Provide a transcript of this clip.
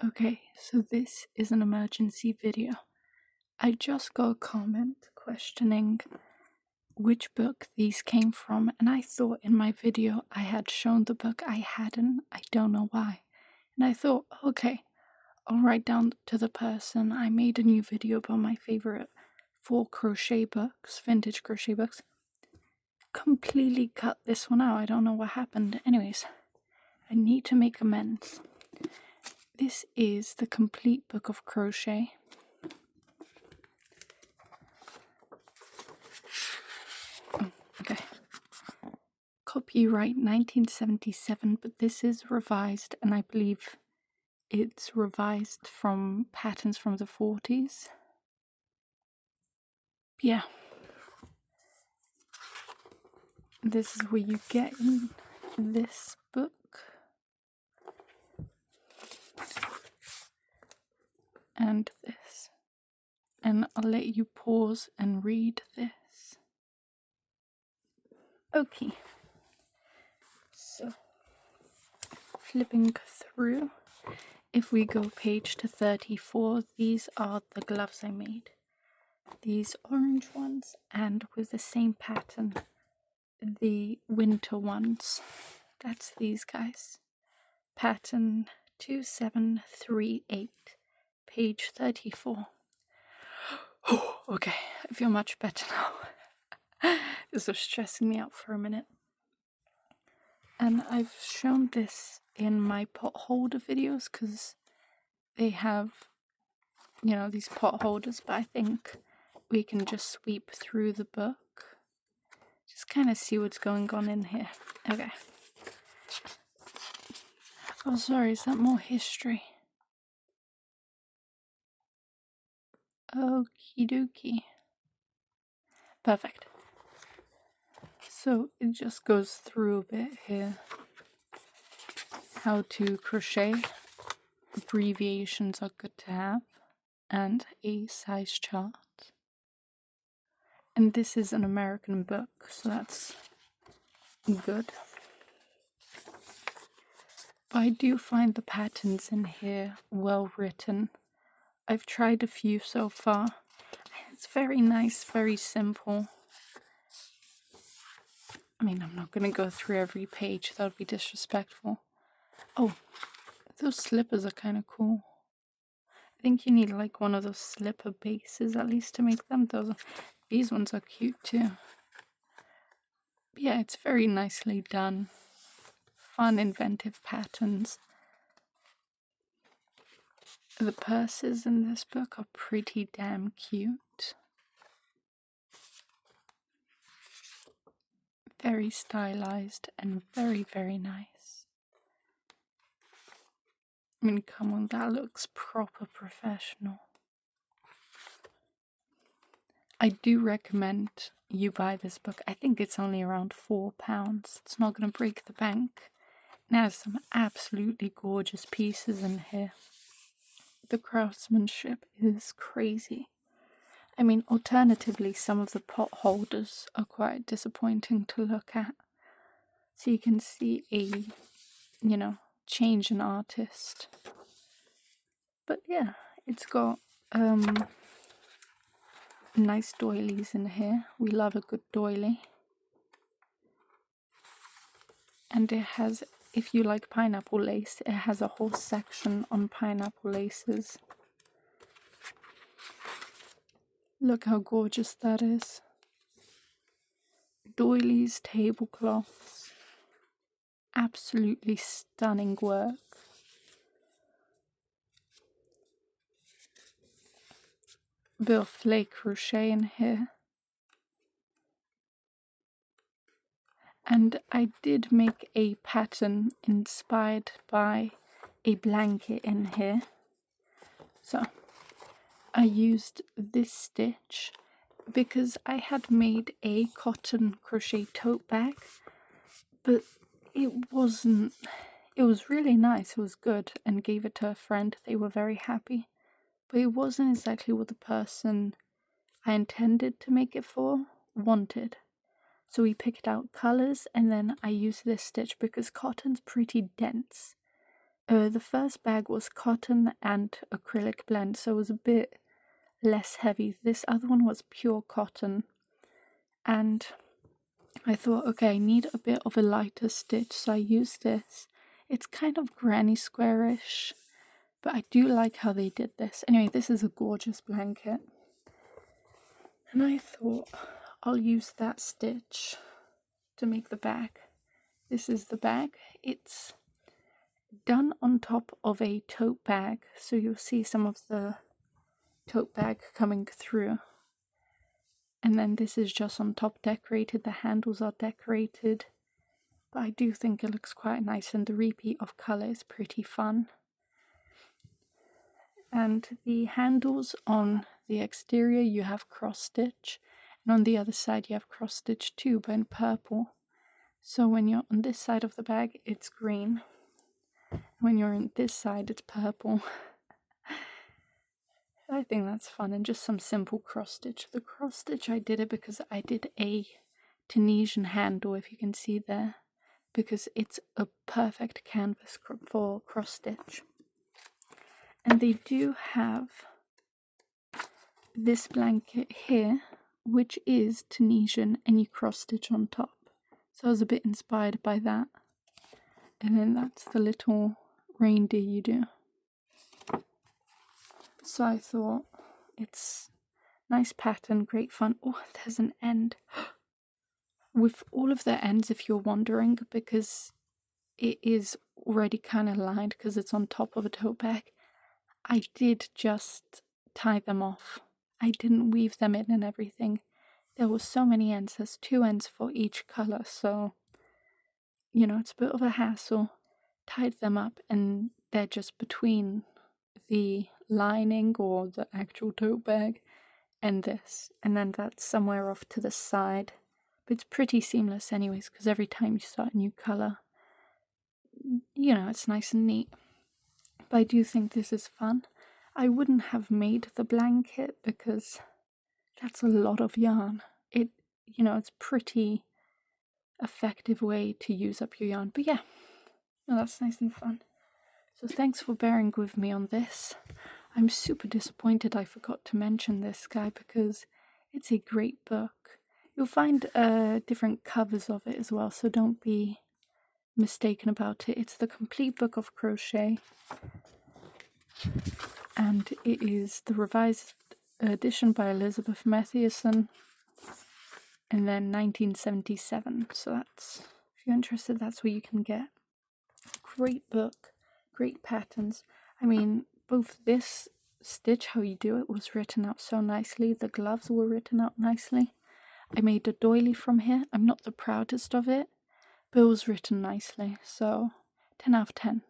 Okay, so this is an emergency video. I just got a comment questioning which book these came from, and I thought in my video I had shown the book. I hadn't. I don't know why. And I thought, okay, I'll write down to the person. I made a new video about my favorite 4 crochet books, vintage crochet books. Completely cut this one out. I don't know what happened. Anyways, I need to make amends. This is the complete book of crochet. Oh, okay. Copyright 1977, but this is revised, and I believe it's revised from patterns from the 40s. Yeah. This is where you get in this book. And this. And I'll let you pause and read this. Okay. So, flipping through. If we go page to 34, these are the gloves I made. These orange ones, and with the same pattern, the winter ones. That's these guys. Pattern 2738, page 34. Oh, okay, I feel much better now. This was stressing me out for a minute. And I've shown this in my pot holder videos because they have, these pot holders, but I think we can just sweep through the book. Just kind of see what's going on in here. Okay. Oh, sorry, is that more history? Okie dokie. Perfect. So it just goes through a bit here. How to crochet. Abbreviations are good to have. And a size chart. And this is an American book, so that's good. But I do find the patterns in here well written. I've tried a few so far. It's very nice, very simple. I mean, I'm not going to go through every page, that would be disrespectful. Oh, those slippers are kind of cool. I think you need like one of those slipper bases at least to make them. These ones are cute too. But yeah, it's very nicely done. Fun, inventive patterns. The purses in this book are pretty damn cute. Very stylized and very, very nice. I mean, come on, that looks proper professional. I do recommend you buy this book. I think it's only around £4. It's not going to break the bank. It has some absolutely gorgeous pieces in here. The craftsmanship is crazy. I mean, alternatively, some of the pot holders are quite disappointing to look at. So you can see a, change in artist. But yeah, it's got nice doilies in here. We love a good doily. And it has, if you like pineapple lace, it has a whole section on pineapple laces. Look how gorgeous that is. Doilies, tablecloths. Absolutely stunning work. Bit of flake crochet in here. And I did make a pattern inspired by a blanket in here. So I used this stitch because I had made a cotton crochet tote bag, but it was really nice, it was good, and gave it to a friend. They were very happy, but it wasn't exactly what the person I intended to make it for wanted. So we picked out colors, and then I used this stitch because cotton's pretty dense. The first bag was cotton and acrylic blend, so it was a bit less heavy. This other one was pure cotton, and I thought, okay, I need a bit of a lighter stitch, so I used this. It's kind of granny squarish, but I do like how they did this. Anyway, this is a gorgeous blanket, and I thought I'll use that stitch to make the bag. This is the bag. It's done on top of a tote bag, so you'll see some of the tote bag coming through. And then this is just on top decorated. The handles are decorated, but I do think it looks quite nice, and the repeat of colour is pretty fun. And the handles on the exterior you have cross stitch, and on the other side you have cross stitch too, but in purple. So when you're on this side of the bag it's green, when you're on this side it's purple. I think that's fun, and just some simple cross stitch. The cross stitch, I did it because I did a Tunisian handle, if you can see there, because it's a perfect canvas for cross stitch. And they do have this blanket here, which is Tunisian, and you cross stitch on top. So I was a bit inspired by that. And then that's the little reindeer you do. So I thought, it's nice pattern, great fun. Oh, there's an end. With all of the ends, if you're wondering, because it is already kind of lined because it's on top of a tote bag, I did just tie them off. I didn't weave them in and everything. There were so many ends. There's 2 ends for each colour, so you know, it's a bit of a hassle. Tied them up, and they're just between the lining or the actual tote bag and this, and then that's somewhere off to the side. But it's pretty seamless anyways, because every time you start a new colour, you know, it's nice and neat. But I do think this is fun. I wouldn't have made the blanket because that's a lot of yarn. It, you know, it's pretty effective way to use up your yarn. But yeah, no, that's nice and fun. So thanks for bearing with me on this. I'm super disappointed I forgot to mention this guy because it's a great book. You'll find different covers of it as well, so don't be mistaken about it. It's the complete book of crochet, and it is the revised edition by Elizabeth Matthieson, and then 1977. So that's, if you're interested, that's where you can get. Great book, great patterns. I mean, both this stitch, how you do it, was written out so nicely. The gloves were written out nicely. I made a doily from here. I'm not the proudest of it, but it was written nicely. So 10 out of 10.